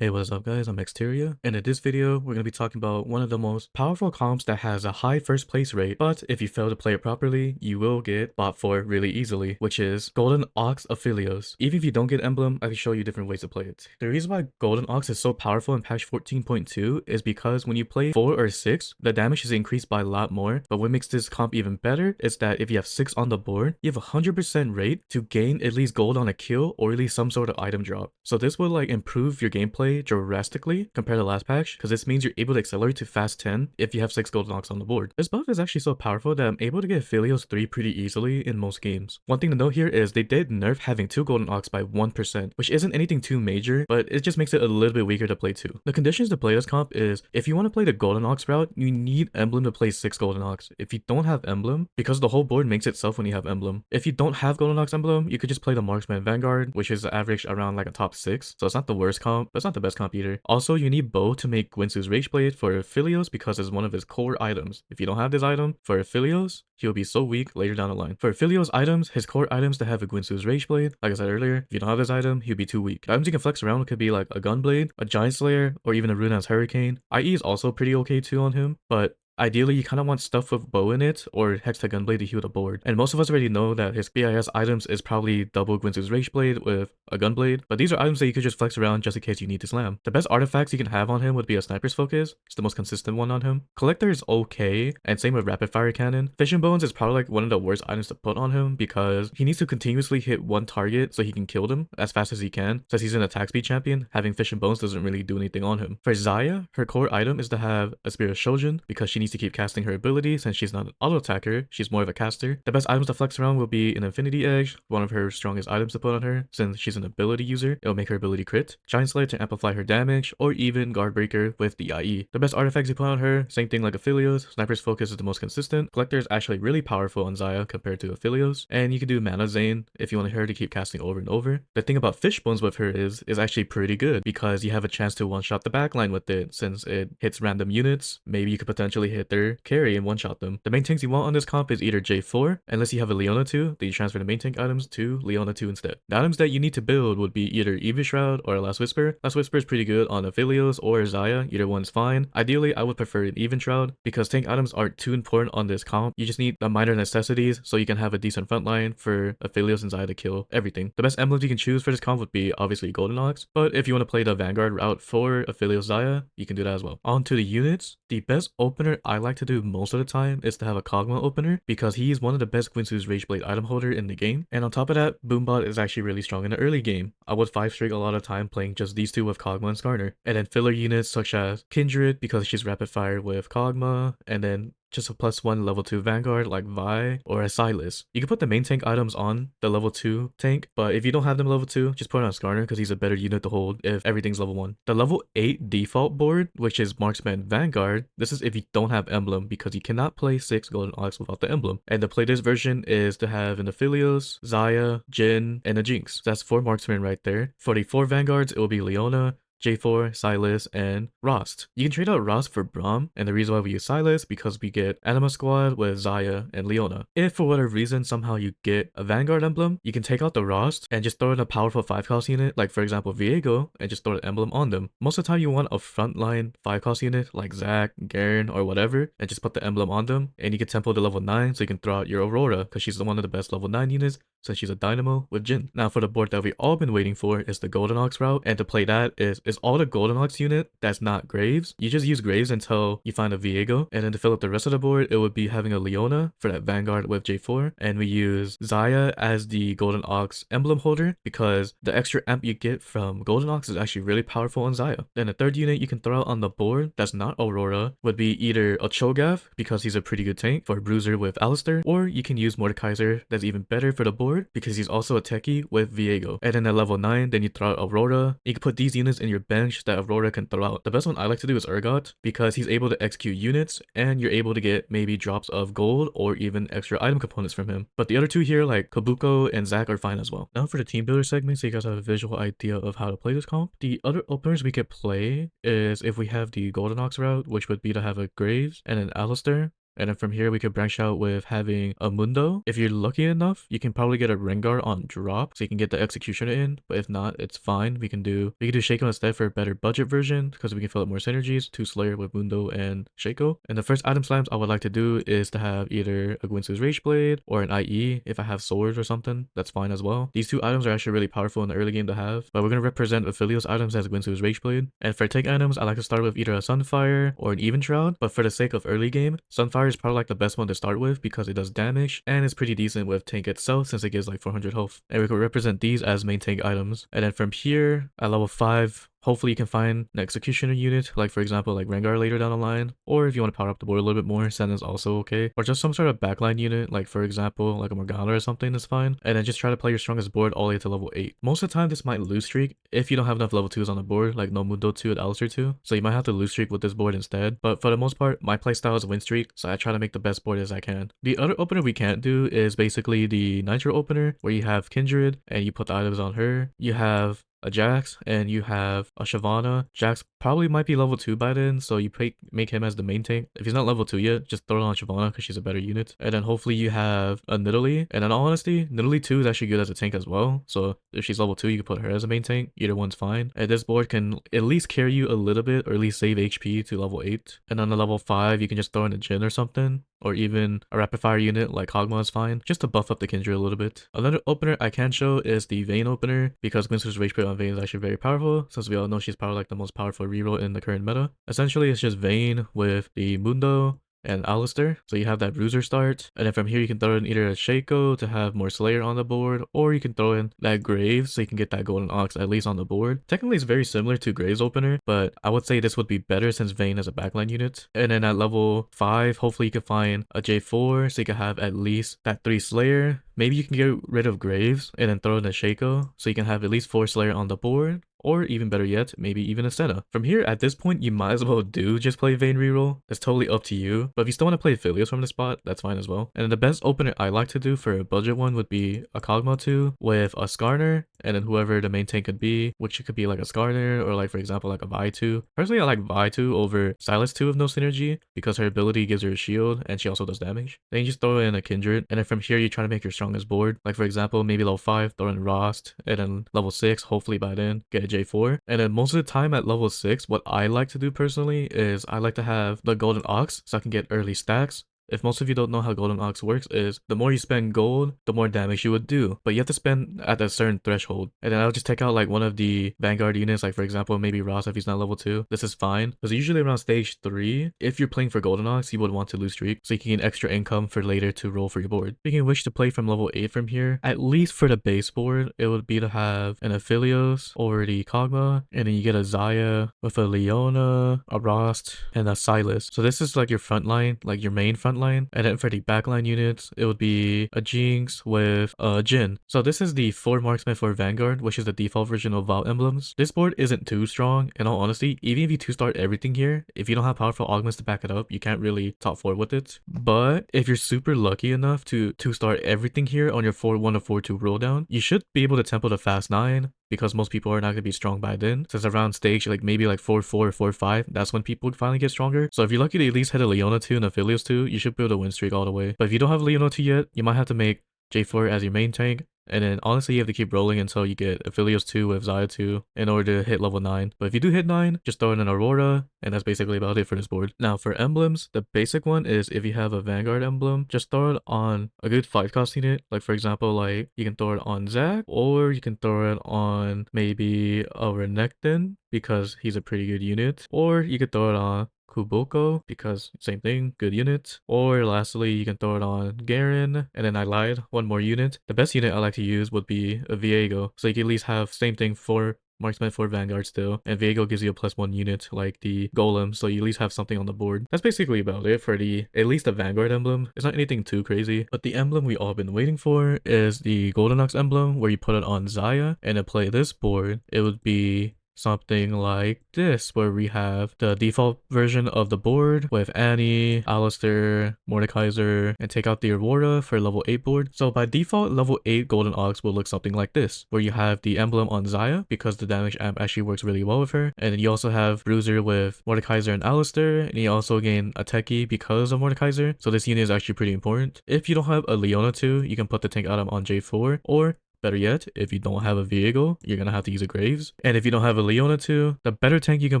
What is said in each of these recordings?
Hey, what is up guys, I'm Xteria, and in this video, we're going to be talking about one of the most powerful comps that has a high first place rate, but if you fail to play it properly, you will get bought for really easily, which is Golden Ox Aphelios. Even if you don't get Emblem, I can show you different ways to play it. The reason why Golden Ox is so powerful in patch 14.2 is because when you play 4 or 6, the damage is increased by a lot more, but what makes this comp even better is that if you have 6 on the board, you have a 100% rate to gain at least gold on a kill or at least some sort of item drop. So this will like improve your gameplay drastically compared to last patch, because this means you're able to accelerate to fast 10 if you have 6 golden ox on the board. This buff is actually so powerful that I'm able to get Aphelios 3 pretty easily in most games. One thing to note here is they did nerf having 2 golden ox by 1%, which isn't anything too major, but it just makes it a little bit weaker to play too. The conditions to play this comp is if you want to play the golden ox route, you need emblem to play 6 golden ox. If you don't have emblem, because the whole board makes itself when you have emblem. If you don't have golden ox emblem, you could just play the Markman Vanguard, which is average around like a top 6, so it's not the worst comp, but it's not the best comp either. Also, you need bow to make Gwinsu's Rage Blade for Aphelios because it's one of his core items. If you don't have this item, for Aphelios, he'll be so weak later down the line. For Aphelios items, his core items to have a Gwinsu's Rage Blade, like I said earlier, if you don't have this item, he'll be too weak. The items you can flex around could be like a Gunblade, a Giant Slayer, or even a Runaan's Hurricane. IE is also pretty okay too on him, but ideally, you kind of want stuff with bow in it or Hex to Gunblade to heal the board. And most of us already know that his BIS items is probably double Gwinsu's Rage Blade with a Gunblade, but these are items that you could just flex around just in case you need to slam. The best artifacts you can have on him would be a Sniper's Focus. It's the most consistent one on him. Collector is okay, and same with Rapid Fire Cannon. Fishing Bones is probably like one of the worst items to put on him because he needs to continuously hit one target so he can kill them as fast as he can. Since he's an attack speed champion, having Fishing Bones doesn't really do anything on him. For Xayah, her core item is to have a Spirit of Shojin because she needs to keep casting her ability. Since she's not an auto attacker, she's more of a caster. The best items to flex around will be an Infinity Edge, one of her strongest items to put on her. Since she's an ability user, it'll make her ability crit. Giant Slayer to amplify her damage, or even Guard Breaker with the IE. The best artifacts you put on her, same thing like Aphelios. Sniper's Focus is the most consistent. Collector is actually really powerful on Xayah compared to Aphelios. And you can do Mana Zane if you want her to keep casting over and over. The thing about Fishbones with her is actually pretty good because you have a chance to one-shot the backline with it. Since it hits random units, maybe you could potentially hit their carry and one-shot them. The main tanks you want on this comp is either J4, unless you have a Leona 2, then you transfer the main tank items to Leona 2 instead. The items that you need to build would be either Even Shroud or Last Whisper. Last Whisper is pretty good on Aphelios or Xayah, either one's fine. Ideally, I would prefer an Even Shroud because tank items aren't too important on this comp. You just need the minor necessities so you can have a decent frontline for Aphelios and Xayah to kill everything. The best emblems you can choose for this comp would be obviously Golden Ox, but if you want to play the Vanguard route for Aphelios Xayah, you can do that as well. On to the units. The best opener I like to do most of the time is to have a Kog'Maw opener because he's one of the best Gwinsu's Rageblade item holder in the game. And on top of that, Boombot is actually really strong in the early game. I would 5-streak a lot of time playing just these two with Kog'Maw and Skarner. And then filler units such as Kindred because she's rapid fire with Kog'Maw, and then just a +1 level 2 Vanguard like Vi or a Silas. You can put the main tank items on the level 2 tank, but if you don't have them level 2, just put it on Skarner because he's a better unit to hold if everything's level 1. The level 8 default board, which is Marksman Vanguard, this is if you don't have emblem because you cannot play 6 Golden Ox without the emblem. And the play this version is to have an Aphelios, Xayah, Jhin, and a Jinx. That's 4 marksmen right there. For the 4 Vanguards, it will be Leona, J4, Silas, and Rost. You can trade out Rost for Braum, and the reason why we use Silas because we get Anima Squad with Xayah and Leona. If for whatever reason somehow you get a Vanguard emblem, you can take out the Rost and just throw in a powerful 5-cost unit, like for example Viego, and just throw the emblem on them. Most of the time you want a frontline 5-cost unit like Zac, Garen, or whatever, and just put the emblem on them, and you can tempo to level 9 so you can throw out your Aurora because she's one of the best level 9 units since she's a dynamo with Jhin. Now for the board that we all been waiting for is the Golden Ox route, and to play that is all the Golden Ox unit that's not Graves. You just use Graves until you find a Viego, and then to fill up the rest of the board, it would be having a Leona for that Vanguard with J4, and we use Xayah as the Golden Ox emblem holder because the extra amp you get from Golden Ox is actually really powerful on Xayah. Then the third unit you can throw out on the board that's not Aurora would be either a Cho'Gath because he's a pretty good tank for a Bruiser with Alistair, or you can use Mordekaiser that's even better for the board because he's also a techie with Viego. And then at level 9, then you throw out Aurora. You can put these units in your bench that Aurora can throw out. The best one I like to do is Urgot because he's able to execute units and you're able to get maybe drops of gold or even extra item components from him. But the other two here like Kabuko and Zac are fine as well. Now for the team builder segment so you guys have a visual idea of how to play this comp. The other openers we could play is if we have the Golden Ox route, which would be to have a Graves and an Alistair. And then from here, we could branch out with having a Mundo. If you're lucky enough, you can probably get a Vanguard on drop, so you can get the Executioner in. But if not, it's fine. We can do Shaco instead for a better budget version, because we can fill up more synergies. 2 Slayer with Mundo and Shaco. And the first item slams I would like to do is to have either a Gwynsu's Rage Blade or an IE. If I have swords or something, that's fine as well. These 2 items are actually really powerful in the early game to have, but we're going to represent Aphelios items as Gwynsu's Rage Blade. And for tank items, I like to start with either a Sunfire or an Even Shroud, but for the sake of early game, Sunfire is probably like the best one to start with because it does damage and is pretty decent with tank itself since it gives like 400 health. And we could represent these as main tank items. And then from here, at level 5, hopefully you can find an executioner unit, like for example like Vanguard later down the line, or if you want to power up the board a little bit more, Sen is also okay, or just some sort of backline unit, like for example like a Morgana or something is fine, and then just try to play your strongest board all the way to level 8. Most of the time this might lose streak if you don't have enough level 2s on the board, like no Mundo 2 and Alistair 2, so you might have to lose streak with this board instead, but for the most part my playstyle is win streak, so I try to make the best board as I can. The other opener we can't do is basically the Nitro opener, where you have Kindred and you put the items on her. You have a Jax and you have a Shyvana. Jax probably might be level 2 by then, so you make him as the main tank. If he's not level 2 yet, just throw it on Shyvana because she's a better unit. And then hopefully you have a Nidalee, and in all honesty, Nidalee 2 is actually good as a tank as well, so if she's level 2 you can put her as a main tank. Either one's fine, and this board can at least carry you a little bit, or at least save HP to level 8. And on the level 5 you can just throw in a Jhin or something, or even a rapid fire unit like Hogma is fine, just to buff up the Kindred a little bit. Another opener I can show is the Vayne opener, because Gwynsu's Rage Blade on Vayne is actually very powerful, since we all know she's probably like the most powerful reroll in the current meta. Essentially it's just Vayne with the Mundo and Alistair, so you have that bruiser start, and then from here you can throw in either a Shaco to have more Slayer on the board, or you can throw in that Graves so you can get that Golden Ox at least on the board. Technically it's very similar to Graves opener, but I would say this would be better since Vayne is a backline unit. And then at level 5 hopefully you can find a J4 so you can have at least that 3 Slayer. Maybe you can get rid of Graves and then throw in a Shaco so you can have at least 4 Slayer on the board, or even better yet, maybe even a Senna. From here, at this point, you might as well do just play Vayne reroll. It's totally up to you, but if you still want to play Aphelios from the spot, that's fine as well. And the best opener I like to do for a budget one would be a Kog'Maw 2 with a Skarner, and then whoever the main tank could be, which could be like a Skarner, or like for example like a Vi 2. Personally, I like Vi 2 over Sylas 2 with no synergy, because her ability gives her a shield, and she also does damage. Then you just throw in a Kindred, and then from here you try to make your strongest board. Like for example, maybe level 5, throw in Rost, and then level 6, hopefully by then, get a J4. And then most of the time at level 6, what I like to do personally is I like to have the Golden Ox so I can get early stacks. If most of you don't know how Golden Ox works, is the more you spend gold, the more damage you would do. But you have to spend at a certain threshold. And then I'll just take out like one of the Vanguard units, like for example, maybe Ross if he's not level 2. This is fine. Because usually around stage 3, if you're playing for Golden Ox, you would want to lose streak, so you can get extra income for later to roll for your board. Speaking of which, to play from level 8 from here, at least for the base board, it would be to have an Aphelios or the Kog'Maw, and then you get a Xayah with a Leona, a Rost, and a Sylas. So this is like your front line, like your main front line. And then for the backline units, it would be a Jinx with a Jhin. So this is the 4 Marksman for Vanguard, which is the default version of Vault emblems. This board isn't too strong, in all honesty. Even if you 2-star everything here, if you don't have powerful augments to back it up, you can't really top 4 with it. But if you're super lucky enough to 2-star everything here on your 4-1 or 4-2 roll down, you should be able to tempo to fast 9, because most people are not going to be strong by then. Since around stage like maybe like 4-4 or 4-5, that's when people would finally get stronger. So if you're lucky to at least hit a Leona 2 and a Aphelios 2, you should be able to win streak all the way. But if you don't have Leona 2 yet, you might have to make J4 as your main tank, and then honestly you have to keep rolling until you get Aphelios 2 with Xayah 2 in order to hit level 9. But if you do hit 9, just throw in an Aurora, and that's basically about it for this board. Now for emblems, the basic one is if you have a Vanguard emblem, just throw it on a good fight cost unit. Like for example, like you can throw it on Zac, or you can throw it on maybe a Renekton because he's a pretty good unit, or you could throw it on Kuboko because same thing, good unit. Or lastly, you can throw it on Garen, and then I lied, one more unit. The best unit I like to use would be a Viego, so you can at least have same thing for Marksman for Vanguard still, and Viego gives you a +1 unit like the Golem, so you at least have something on the board. That's basically about it for at least the Vanguard emblem. It's not anything too crazy, but the emblem we all been waiting for is the Golden Ox emblem, where you put it on Xayah, and to play this board, it would be something like this, where we have the default version of the board with Annie, Alistair, Mordekaiser, and take out the Aurora for level 8 board. So by default, level 8 Golden Ox will look something like this, where you have the emblem on Xayah because the damage amp actually works really well with her, and then you also have Bruiser with Mordekaiser and Alistair, and you also gain a techie because of Mordekaiser, so this unit is actually pretty important. If you don't have a Leona 2, you can put the tank item on J4, or better yet, if you don't have a Viego, you're gonna have to use a Graves. And if you don't have a Leona 2, the better tank you can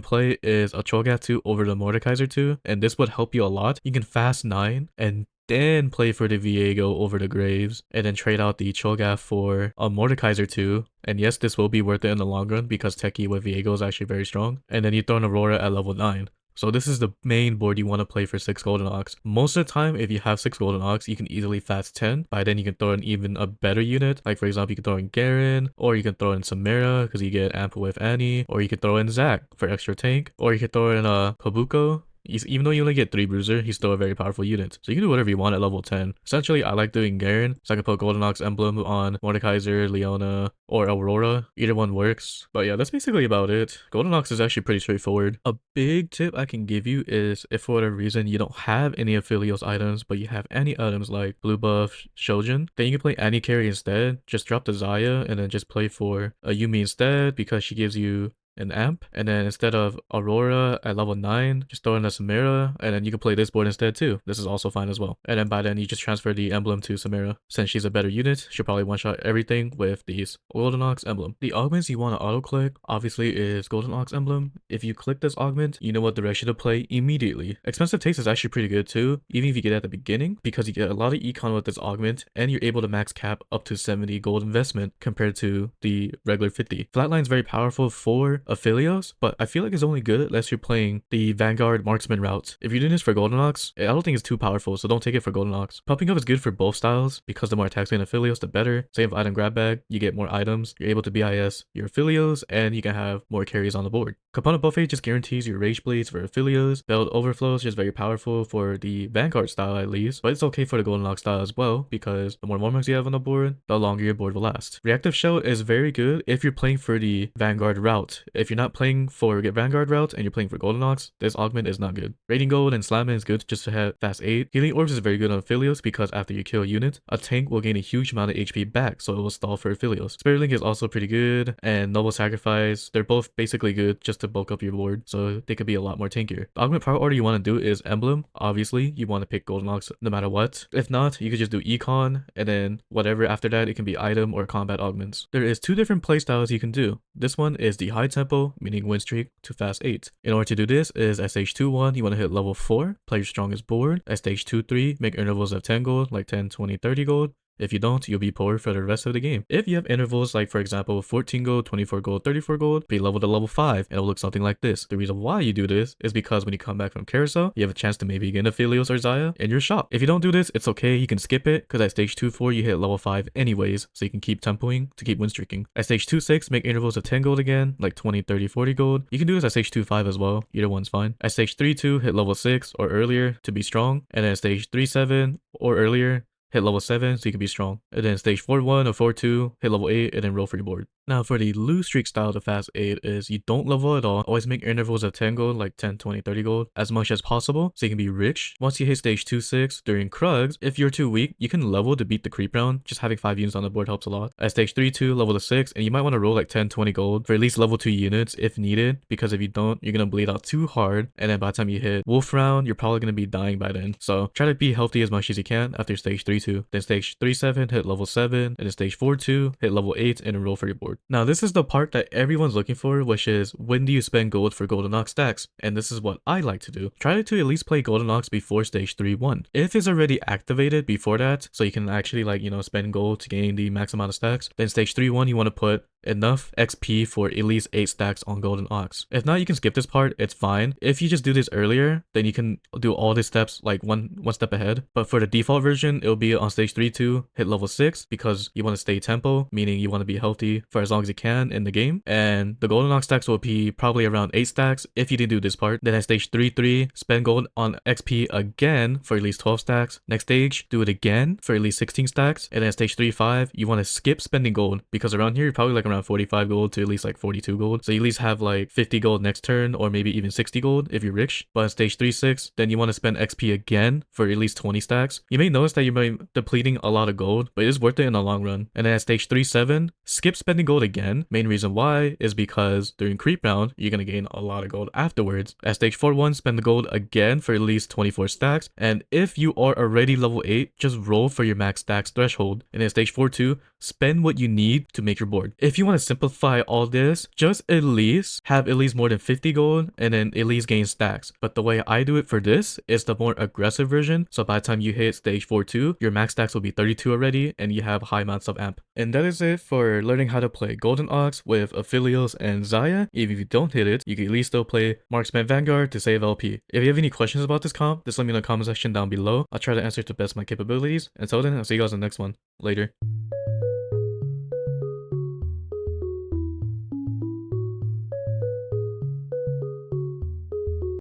play is a Cho'Gath 2 over the Mordekaiser 2, and this would help you a lot. You can fast 9 and then play for the Viego over the Graves, and then trade out the Cho'Gath for a Mordekaiser 2. And yes, this will be worth it in the long run because Techie with Viego is actually very strong. And then you throw an Aurora at level 9. So this is the main board you want to play for 6 Golden Ox. Most of the time, if you have 6 Golden Ox, you can easily fast 10. By then, you can throw in even a better unit. Like, for example, you can throw in Garen, or you can throw in Samira, because you get Amp with Annie, or you can throw in Zac for extra tank, or you can throw in Kabuko. Even though you only get 3 Bruiser, he's still a very powerful unit. So you can do whatever you want at level 10. Essentially, I like doing Garen, so I can put Golden Ox emblem on Mordekaiser, Leona, or Aurora. Either one works. But yeah, that's basically about it. Golden Ox is actually pretty straightforward. A big tip I can give you is if for whatever reason you don't have any Aphelios items, but you have any items like Blue Buff, Shojin, then you can play Annie carry instead. Just drop the Xayah and then just play for a Yuumi instead because she gives you an amp, and then instead of Aurora at level 9, just throw in a Samira, and then you can play this board instead too. This is also fine as well. And then by then you just transfer the emblem to Samira. Since she's a better unit, she'll probably one-shot everything with these Golden Ox emblem. The augments you want to auto-click obviously is Golden Ox emblem. If you click this augment, you know what direction to play immediately. Expensive Taste is actually pretty good too, even if you get it at the beginning, because you get a lot of econ with this augment, and you're able to max cap up to 70 gold investment compared to the regular 50. Flatline's very powerful for Aphelios, but I feel like it's only good unless you're playing the Vanguard Marksman route. If you're doing this for Golden Ox, I don't think it's too powerful, so don't take it for Golden Ox. Pumping up is good for both styles, because the more attacks you in Aphelios, the better. Same with item grab bag, you get more items, you're able to BIS your Aphelios, and you can have more carries on the board. Component Buffet just guarantees your Rage Blades for Aphelios. Belt Overflow is just very powerful for the Vanguard style at least, but it's okay for the Golden Ox style as well, because the more moments you have on the board, the longer your board will last. Reactive Shell is very good if you're playing for the Vanguard route. If you're not playing for Vanguard route and you're playing for Golden Ox, this augment is not good. Radiant Gold and Slamming is good just to have fast 8. Healing Orbs is very good on Aphelios because after you kill a unit, a tank will gain a huge amount of HP back, so it will stall for Aphelios. Spirit Link is also pretty good, and Noble Sacrifice, they're both basically good just to bulk up your board, so they could be a lot more tankier. The augment power order you want to do is Emblem. Obviously, you want to pick Golden Ox no matter what. If not, you could just do Econ, and then whatever after that, it can be item or combat augments. There is 2 different playstyles you can do. This one is the high tempo, meaning win streak, to fast 8. In order to do this is at stage 2-1, you want to hit level 4, play your strongest board. At stage 2-3, make intervals of 10 gold, like 10, 20, 30 gold. If you don't, you'll be poor for the rest of the game. If you have intervals like, for example, 14 gold, 24 gold, 34 gold, be leveled to level 5, and it'll look something like this. The reason why you do this is because when you come back from Carousel, you have a chance to maybe get Aphelios or Xayah in your shop. If you don't do this, it's okay, you can skip it, because at stage 2-4, you hit level 5 anyways, so you can keep tempoing to keep win streaking. At stage 2-6, make intervals of 10 gold again, like 20, 30, 40 gold. You can do this at stage 2-5 as well, either one's fine. At stage 3-2, hit level 6 or earlier to be strong, and then at stage 3-7 or earlier, hit level 7 so you can be strong. And then stage 4-1 or 4-2, hit level 8 and then roll for your board. Now for the lose streak style to fast 8 is you don't level at all. Always make intervals of 10 gold, like 10, 20, 30 gold, as much as possible so you can be rich. Once you hit stage 2-6 during Krugs, if you're too weak, you can level to beat the creep round. Just having 5 units on the board helps a lot. At stage 3-2, level to 6, and you might want to roll like 10, 20 gold for at least level 2 units if needed, because if you don't, you're going to bleed out too hard, and then by the time you hit Wolf round, you're probably going to be dying by then. So try to be healthy as much as you can after stage 3-2. Then stage 3-7, hit level 7, and then stage 4-2, hit level 8, and then roll for your board. Now this is the part that everyone's looking for, which is when do you spend gold for Golden Ox stacks? And this is what I like to do. Try to at least play Golden Ox before stage 3-1. If it's already activated before that, so you can actually spend gold to gain the max amount of stacks, then stage 3-1 you want to put enough XP for at least 8 stacks on Golden Ox. If not, you can skip this part, it's fine. If you just do this earlier, then you can do all these steps like one step ahead. But for the default version, it'll be on stage 3-2, hit level 6, because you want to stay tempo, meaning you want to be healthy for as long as you can in the game. And the Golden Ox stacks will be probably around 8 stacks if you didn't do this part. Then at stage 3-3, spend gold on XP again for at least 12 stacks. Next stage, do it again for at least 16 stacks. And then at stage 3-5, you want to skip spending gold, because around here you're probably like around 45 gold to at least like 42 gold. So you at least have like 50 gold next turn, or maybe even 60 gold if you're rich. But in stage 3-6, then you want to spend XP again for at least 20 stacks. You may notice that you may be depleting a lot of gold, but it is worth it in the long run. And then at stage 3-7, skip spending gold again. Main reason why is because during creep round, you're gonna gain a lot of gold afterwards. At stage 4-1, spend the gold again for at least 24 stacks. And if you are already level 8, just roll for your max stacks threshold. And in stage 4-2, spend what you need to make your board. If you want to simplify all this, just at least have at least more than 50 gold and then at least gain stacks. But the way I do it for this is the more aggressive version. So by the time you hit stage 4-2, your max stacks will be 32 already and you have high amounts of amp. And that is it for learning how to play Golden OX with Aphelios and Xayah. Even if you don't hit it, you can at least still play Markman Vanguard to save LP. If you have any questions about this comp, just let me know in the comment section down below. I'll try to answer to the best of my capabilities. Until then, I'll see you guys in the next one. Later.